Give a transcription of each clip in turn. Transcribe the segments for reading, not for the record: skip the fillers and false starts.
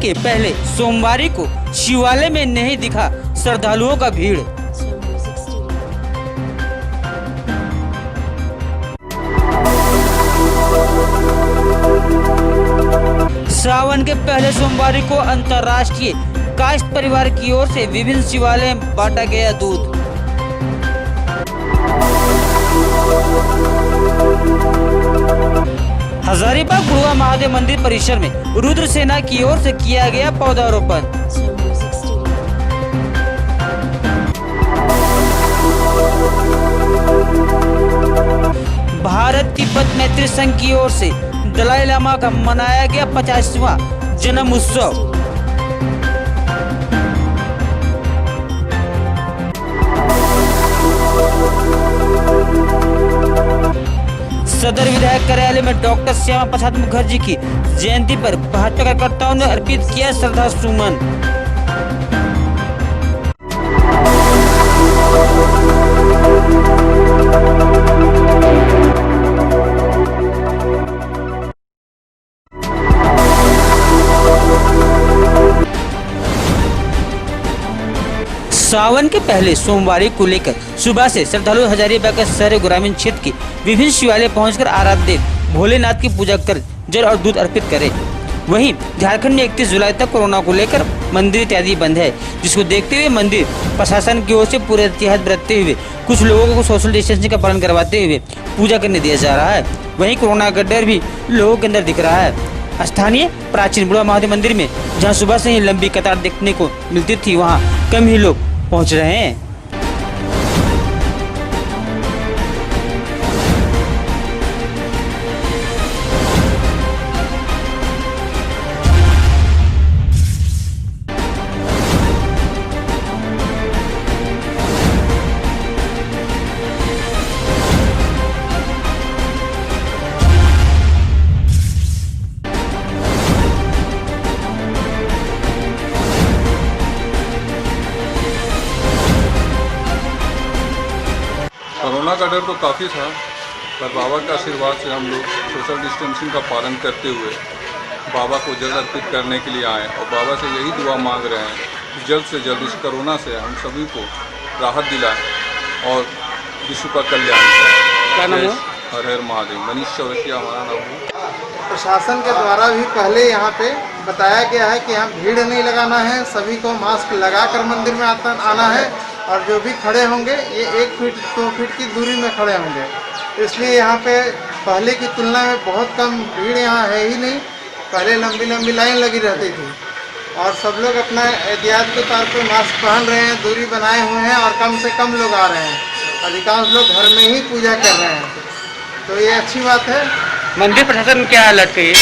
के पहले सोमवारी को शिवालय में नहीं दिखा श्रद्धालुओं का भीड़। श्रावण के पहले सोमवारी को अंतर्राष्ट्रीय कायस्थ परिवार की ओर से विभिन्न शिवालय में बांटा गया दूध। हजारीबाग गुरुआ महादेव मंदिर परिसर में रुद्र सेना की ओर से किया गया पौधारोपण। भारत तिब्बत मैत्री संघ की ओर से दलाई लामा का मनाया गया 50वां जन्म उत्सव। सदर विधायक कार्यालय में डॉक्टर श्यामा प्रसाद मुखर्जी की जयंती पर भाजपा कार्यकर्ताओं ने अर्पित किया श्रद्धा सुमन। सावन के पहले सोमवारी को लेकर सुबह से श्रद्धालु हजारीबाग के शहर ग्रामीण क्षेत्र के विभिन्न शिवालय पहुंचकर आराध्य भोलेनाथ की पूजा कर जल और दूध अर्पित करे। वहीं झारखंड में 31 जुलाई तक कोरोना को लेकर मंदिर इत्यादि बंद है, जिसको देखते हुए मंदिर प्रशासन की ओर से पूरे एहतियात बरतते हुए कुछ लोगों को सोशल डिस्टेंसिंग का पालन करवाते हुए पूजा करने दिया जा रहा है। वहीं कोरोना का डर भी लोगों के अंदर दिख रहा है। स्थानीय प्राचीन गुरुआ महादेव मंदिर में जहाँ सुबह से ही लंबी कतार देखने को मिलती थी, वहाँ कम ही लोग पहुंच रहे हैं। कोरोना का डर तो काफ़ी था, पर बाबा के आशीर्वाद से हम लोग सोशल डिस्टेंसिंग का पालन करते हुए बाबा को जल अर्पित करने के लिए आए और बाबा से यही दुआ मांग रहे हैं कि जल्द से जल्द इस कोरोना से हम सभी को राहत दिलाएं और विश्व का कल्याण करें। हर हर महादेव। मनीष चौरसिया हमारा नाम है। प्रशासन के द्वारा भी पहले यहाँ पे बताया गया है कि यहाँ भीड़ नहीं लगाना है, सभी को मास्क लगाकर मंदिर में आना है और जो भी खड़े होंगे ये 1 फीट 2 फीट की दूरी में खड़े होंगे। इसलिए यहाँ पे पहले की तुलना में बहुत कम भीड़ यहाँ है ही नहीं। पहले लंबी लंबी लाइन लगी रहती थी और सब लोग अपना एहतियात के तौर पे मास्क पहन रहे हैं, दूरी बनाए हुए हैं और कम से कम लोग आ रहे हैं। अधिकांश लोग घर में ही पूजा कर रहे हैं, तो ये अच्छी बात है। मंदिर प्रशासन क्या अलर्ट है?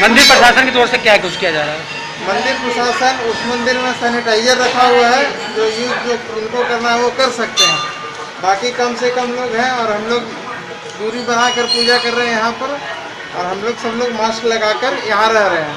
मंदिर प्रशासन की तरफ से क्या कुछ किया जा रहा है? मंदिर प्रशासन उस मंदिर में सैनिटाइजर रखा हुआ है, जो यूज जो जिनको करना है वो कर सकते हैं। बाकी कम से कम लोग हैं और हम लोग दूरी बनाकर पूजा कर रहे हैं यहाँ पर, और हम लोग सब लोग मास्क लगाकर यहाँ रह रहे हैं।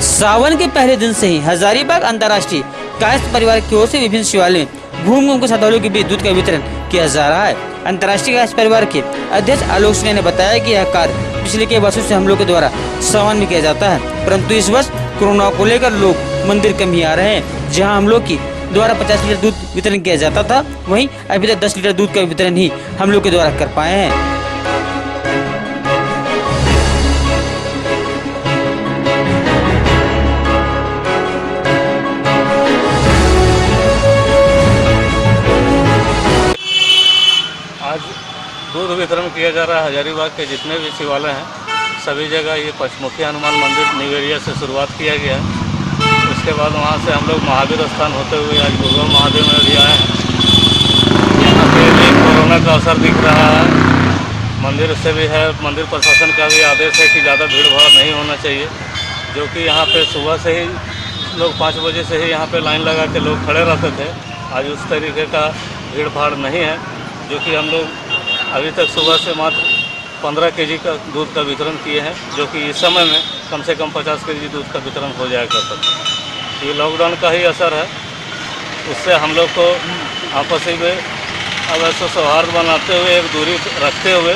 सावन के पहले दिन से ही हजारीबाग अंतर्राष्ट्रीय कायस्थ परिवार की ओर से विभिन्न शिवालय में घूम कर श्रद्धालुओं के बीच दूध का वितरण किया जा रहा है। अंतर्राष्ट्रीय कायस्थ परिवार के अध्यक्ष आलोक सिन्हा ने बताया कि यह कार्य पिछले कई वर्षों से हम लोग के द्वारा सावन में किया जाता है, परंतु इस वर्ष कोरोना को लेकर लोग मंदिर कम ही आ रहे हैं। जहाँ हम लोग की द्वारा 50 लीटर दूध वितरण किया जाता था, वहीं अभी तक 10 लीटर दूध का वितरण ही हम लोग के द्वारा कर पाए हैं। आज दूध वितरण किया जा रहा है। हजारीबाग के जितने भी शिवालय हैं सभी जगह ये पंचमुखी हनुमान मंदिर न्यू एरिया से शुरुआत किया गया है। उसके बाद वहाँ से हम लोग महावीर स्थान होते हुए आज गुरुआ महादेव में भी आए हैं। यहाँ पे भी कोरोना का असर दिख रहा है। मंदिर से भी है, मंदिर प्रशासन का भी आदेश है कि ज़्यादा भीड़ भाड़ नहीं होना चाहिए, जो कि यहाँ पे सुबह से ही लोग 5 बजे से ही यहाँ पे लाइन लगा के लोग खड़े रहते थे। आज उस तरीके का भीड़ भाड़ नहीं है, जो कि हम लोग अभी तक सुबह से मात्र 15 केजी का दूध का वितरण किए हैं, जो कि इस समय में कम से कम 50 केजी दूध का वितरण हो जाया करता था। ये लॉकडाउन का ही असर है, उससे हम लोग को आपस में अब ऐसा सौहार्द बनाते हुए, एक दूरी रखते हुए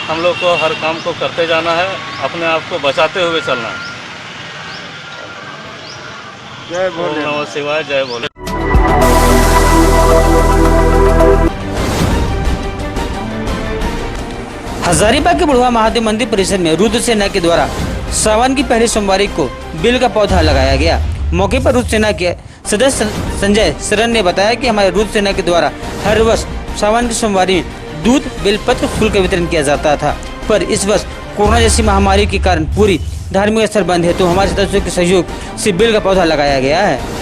हम लोग को हर काम को करते जाना है, अपने आप को बचाते हुए चलना है। जय ओम नमः शिवाय, जय भोले। हजारीबाग के बुढ़वा महादेव मंदिर परिसर में रुद्र सेना के द्वारा सावन की पहली सोमवारी को बेल का पौधा लगाया गया। मौके पर रुद्र सेना के सदस्य संजय शरण ने बताया कि हमारे रुद्र सेना के द्वारा हर वर्ष सावन की सोमवारी में दूध, बेलपत्र, फूल का वितरण किया जाता था, पर इस वर्ष कोरोना जैसी महामारी के कारण पूरी धार्मिक स्थल बंद है, तो हमारे सदस्यों के सहयोग से बेल का पौधा लगाया गया है।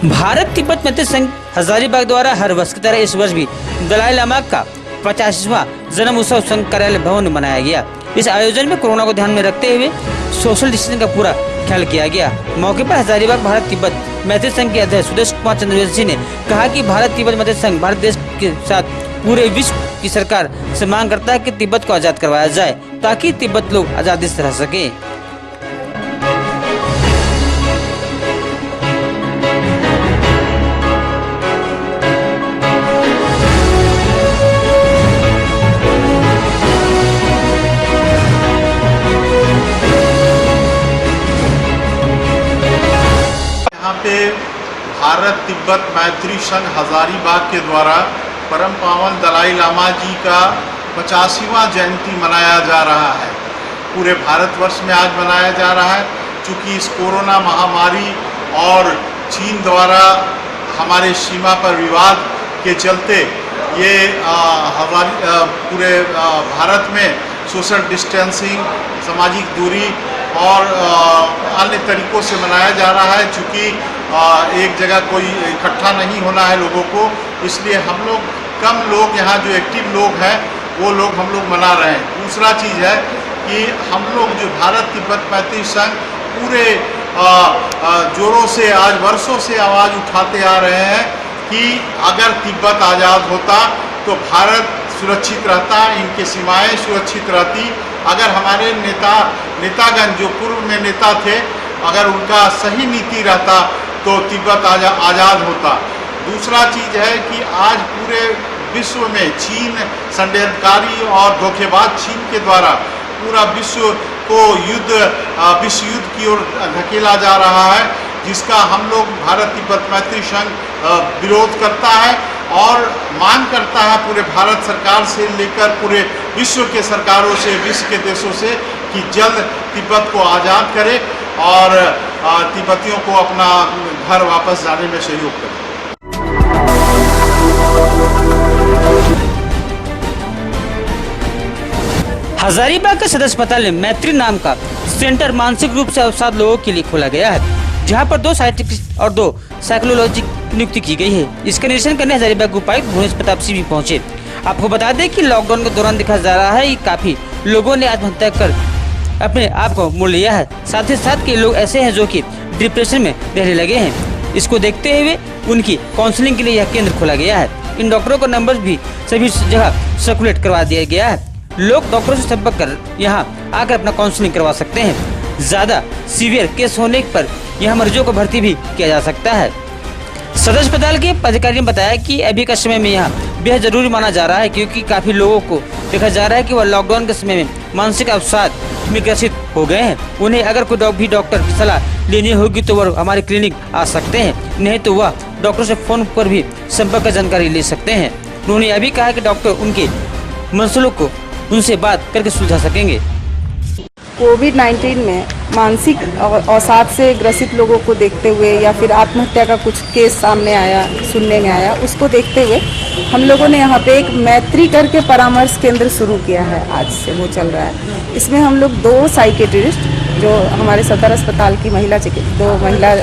भारत तिब्बत मैत्री संघ हजारीबाग द्वारा हर वर्ष की तरह इस वर्ष भी दलाई लामा का 50वां जन्म उत्सव संघ कार्यालय भवन में मनाया गया। इस आयोजन में कोरोना को ध्यान में रखते हुए सोशल डिस्टेंसिंग का पूरा ख्याल किया गया। मौके पर हजारीबाग भारत तिब्बत मैत्री संघ के अध्यक्ष सुदेश कुमार चंद्रवंशी ने कहा कि भारत तिब्बत मैत्री संघ भारत देश के साथ पूरे विश्व की सरकार से मांग करता है कि तिब्बत को आजाद करवाया जाए, ताकि तिब्बत लोग आजादी से रह सके। यहाँ पे भारत तिब्बत मैत्री संघ हजारीबाग के द्वारा परम पावन दलाई लामा जी का 85वां जयंती मनाया जा रहा है। पूरे भारतवर्ष में आज मनाया जा रहा है। चूँकि इस कोरोना महामारी और चीन द्वारा हमारे सीमा पर विवाद के चलते ये पूरे भारत में सोशल डिस्टेंसिंग, सामाजिक दूरी और अन्य तरीक़ों से मनाया जा रहा है। चूँकि एक जगह कोई इकट्ठा नहीं होना है लोगों को, इसलिए हम लोग कम लोग यहाँ जो एक्टिव लोग हैं वो लोग हम लोग मना रहे हैं। दूसरा चीज़ है कि हम लोग जो भारत तिब्बत मैत्री संघ पूरे जोरों से आज वर्षों से आवाज़ उठाते आ रहे हैं कि अगर तिब्बत आज़ाद होता तो भारत सुरक्षित रहता, इनकी सीमाएं सुरक्षित रहती। अगर हमारे नेतागण जो पूर्व में नेता थे, अगर उनका सही नीति रहता तो तिब्बत आज़ाद होता। दूसरा चीज़ है कि आज पूरे विश्व में चीन षड्यंत्रकारी और धोखेबाज चीन के द्वारा पूरा विश्व को विश्व युद्ध की ओर धकेला जा रहा है, जिसका हम लोग भारत तिब्बत मैत्री संघ विरोध करता है और मांग करता है पूरे भारत सरकार से लेकर पूरे विश्व के सरकारों से, विश्व के देशों से कि जल्द तिब्बत को आज़ाद करे और तिब्बतियों को अपना घर वापस जाने में सहयोग करे। हजारीबाग के सदर अस्पताल में मैत्री नाम का सेंटर मानसिक रूप से अवसाद लोगों के लिए खोला गया है, जहां पर 2 साइकियाट्रिस्ट और 2 साइकोलॉजिस्ट की नियुक्ति की गई है। इसका निरीक्षण करने हजारीबाग उपायुक्त भुवनेश प्रताप सिंह भी पहुंचे। आपको बता दें कि लॉकडाउन के दौरान देखा जा रहा है कि काफी लोगों ने आत्महत्या कर अपने आप को मोड़ लिया है। साथ ही साथ के लोग ऐसे हैं जो कि डिप्रेशन में रहने लगे हैं। इसको देखते हुए उनकी काउंसलिंग के लिए यह केंद्र खोला गया है। इन डॉक्टरों का नंबर भी सभी जगह सर्कुलेट करवा दिया गया है। लोग डॉक्टरों से संपर्क कर यहाँ आकर अपना काउंसलिंग करवा सकते हैं। ज्यादा सीवियर केस होने पर यहाँ मरीजों को भर्ती भी किया जा सकता है। सदर अस्पताल के अधिकारी ने बताया कि अभी का समय में यहाँ बेहद जरूरी माना जा रहा है, क्योंकि काफी लोगों को देखा जा रहा है कि वह लॉकडाउन के समय में मानसिक अवसाद में ग्रसित हो गए हैं। उन्हें अगर कोई भी डॉक्टर की सलाह लेनी होगी तो वह हमारे क्लिनिक आ सकते हैं, नहीं तो वह डॉक्टर से फोन पर भी संपर्क कर जानकारी ले सकते हैं। उन्होंने यह भी कहा कि डॉक्टर उनके मसलों को उनसे बात करके सुलझा सकेंगे। कोविड-19 में मानसिक अवसाद से ग्रसित लोगों को देखते हुए या फिर आत्महत्या का कुछ केस सामने आया, सुनने में आया, उसको देखते हुए हम लोगों ने यहाँ पे एक मैत्री करके परामर्श केंद्र शुरू किया है। आज से वो चल रहा है। इसमें हम लोग 2 साइकेट्रिस्ट जो हमारे सदर अस्पताल की 2 महिला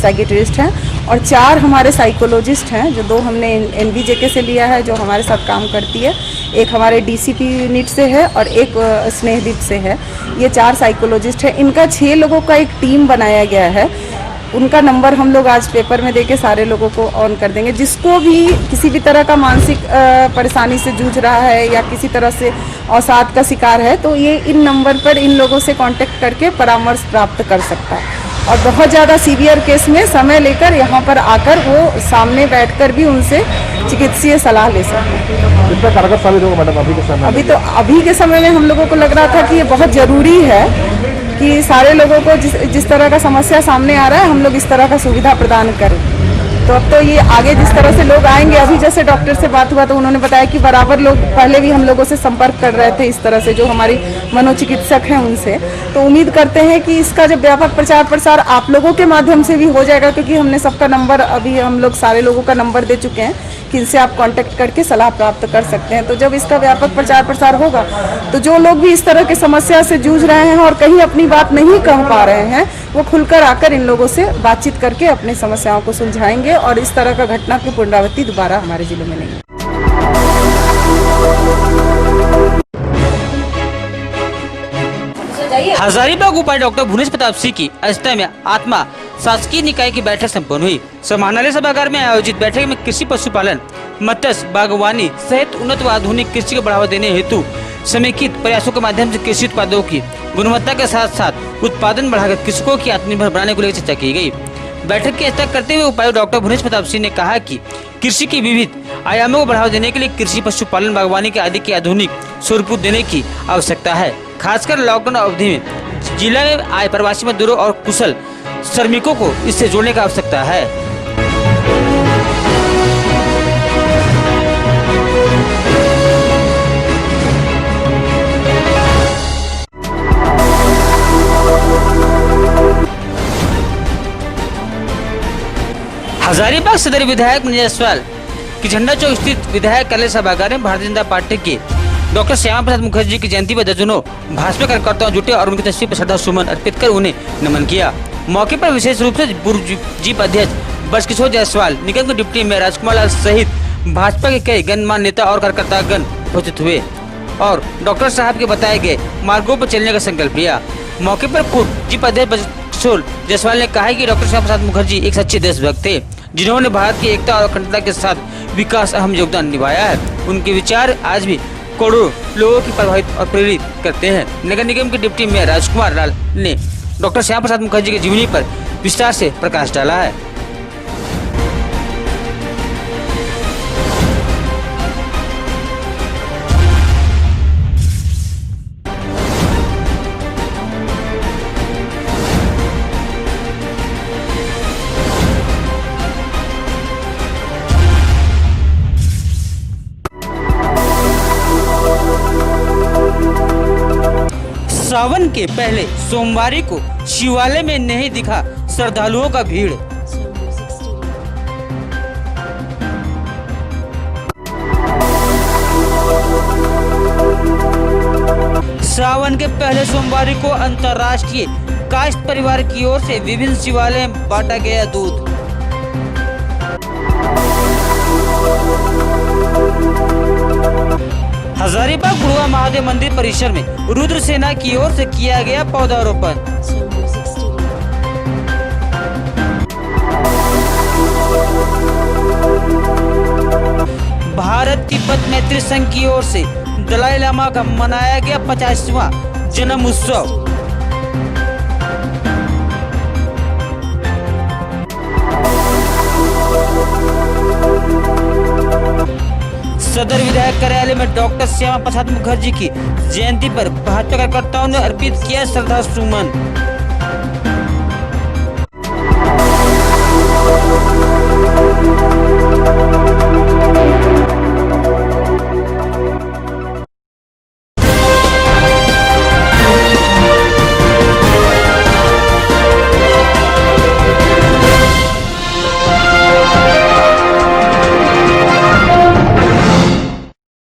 साइकेट्रिस्ट हैं और 4 हमारे साइकोलॉजिस्ट हैं, जो 2 हमने NVJK से लिया है जो हमारे साथ काम करती है, एक हमारे DCP यूनिट से है और एक स्नेहदीप से है। ये 4 साइकोलॉजिस्ट हैं। इनका 6 लोगों का एक टीम बनाया गया है। उनका नंबर हम लोग आज पेपर में देके सारे लोगों को ऑन कर देंगे। जिसको भी किसी भी तरह का मानसिक परेशानी से जूझ रहा है या किसी तरह से अवसाद का शिकार है, तो ये इन नंबर पर इन लोगों से कांटेक्ट करके परामर्श प्राप्त कर सकता है। और बहुत ज़्यादा सीवियर केस में समय लेकर यहाँ पर आकर वो सामने बैठकर भी उनसे चिकित्सीय सलाह ले सकते हैं। कितना कारगर साबित होगा मैडम अभी के समय? अभी के समय में हम लोगों को लग रहा था कि ये बहुत ज़रूरी है कि सारे लोगों को जिस तरह का समस्या सामने आ रहा है, हम लोग इस तरह का सुविधा प्रदान करें। तो अब तो ये आगे जिस तरह से लोग आएंगे, अभी जैसे डॉक्टर से बात हुआ तो उन्होंने बताया कि बराबर लोग पहले भी हम लोगों से संपर्क कर रहे थे, इस तरह से जो हमारी मनोचिकित्सक हैं उनसे। तो उम्मीद करते हैं कि इसका जब व्यापक प्रचार प्रसार आप लोगों के माध्यम से भी हो जाएगा, क्योंकि हमने सबका नंबर, अभी हम लोग सारे लोगों का नंबर दे चुके हैं कि इनसे आप कांटेक्ट करके सलाह प्राप्त कर सकते हैं। तो जब इसका व्यापक प्रचार प्रसार होगा तो जो लोग भी इस तरह की समस्या से जूझ रहे हैं और कहीं अपनी बात नहीं कह पा रहे हैं, वो खुलकर आकर इन लोगों से बातचीत करके अपनी समस्याओं को सुलझाएंगे और इस तरह का घटना की पुनरावृत्ति दोबारा हमारे जिले में नहीं है। हजारीबाग उपायुक्त डॉक्टर भुवनेश प्रताप सिंह की अध्यक्षता में आत्मा शासकीय निकाय की बैठक संपन्न हुई। समाहरणालय सभागार में आयोजित बैठक में कृषि, पशुपालन, मत्स्य, बागवानी सहित उन्नत व आधुनिक कृषि को बढ़ावा देने हेतु समेकित प्रयासों के माध्यम से कृषि उत्पादों की गुणवत्ता के साथ साथ उत्पादन बढ़ाकर कृषकों की आत्मनिर्भर बनाने को लेकर चर्चा की गई। बैठक की अध्यक्षता करते हुए उपायुक्त डॉक्टर भुवनेश प्रताप सिंह ने कहा कि कृषि के विविध आयामों को बढ़ावा देने के लिए कृषि, पशुपालन, बागवानी के आदि के आधुनिक स्वरूप देने की आवश्यकता है। खासकर लॉकडाउन अवधि में जिला में आए प्रवासी मजदूरों और कुशल श्रमिकों को इससे जोड़ने की आवश्यकता है। हजारीबाग सदर विधायक मंजू जायसवाल की झंडा चौक स्थित विधायक कार्यालय सभागार में भारतीय जनता पार्टी के डॉक्टर श्यामा प्रसाद मुखर्जी की जयंती पर दर्जनों भाजपा कार्यकर्ताओं जुटे और उनकी तस्वीर पर श्रद्धा सुमन अर्पित कर उन्हें नमन किया। मौके पर विशेष रूप से पूर्व जीप अध्यक्ष ब्रजकिशोर जायसवाल, निगम के डिप्टी मेयर राजकुमार लाल सहित भाजपा के कई गणमान्य नेता और कार्यकर्तागण उपस्थित हुए और डॉक्टर साहब के बताए गए मार्गों पर चलने का संकल्प लिया। मौके पर पूर्व जीप अध्यक्ष ब्रजकिशोर जायसवाल ने कहा कि डॉक्टर श्यामा प्रसाद मुखर्जी एक सच्चे देशभक्त थे, जिन्होंने भारत की एकता और अखंडता के साथ विकास अहम योगदान निभाया है। उनके विचार आज भी करोड़ों लोगों की प्रभावित और प्रेरित करते हैं। नगर निगम के डिप्टी मेयर राजकुमार लाल ने डॉक्टर श्यामा प्रसाद मुखर्जी की जीवनी पर विस्तार से प्रकाश डाला है। सावन के पहले सोमवारी को शिवालय में नहीं दिखा श्रद्धालुओं का भीड़। सावन के पहले सोमवारी को अंतर्राष्ट्रीय कायस्थ परिवार की ओर से विभिन्न शिवालय में बांटा गया दूध। हजारीबाग बुढ़वा महादेव मंदिर परिसर में रुद्र सेना की ओर से किया गया पौधारोपण। भारत तिब्बत मैत्री संघ की ओर से दलाई लामा का मनाया गया 50वां जन्म उत्सव। सदर विधायक कार्यालय में डॉक्टर श्यामा प्रसाद मुखर्जी की जयंती पर भाजपा कार्यकर्ताओं ने अर्पित किया श्रद्धा सुमन।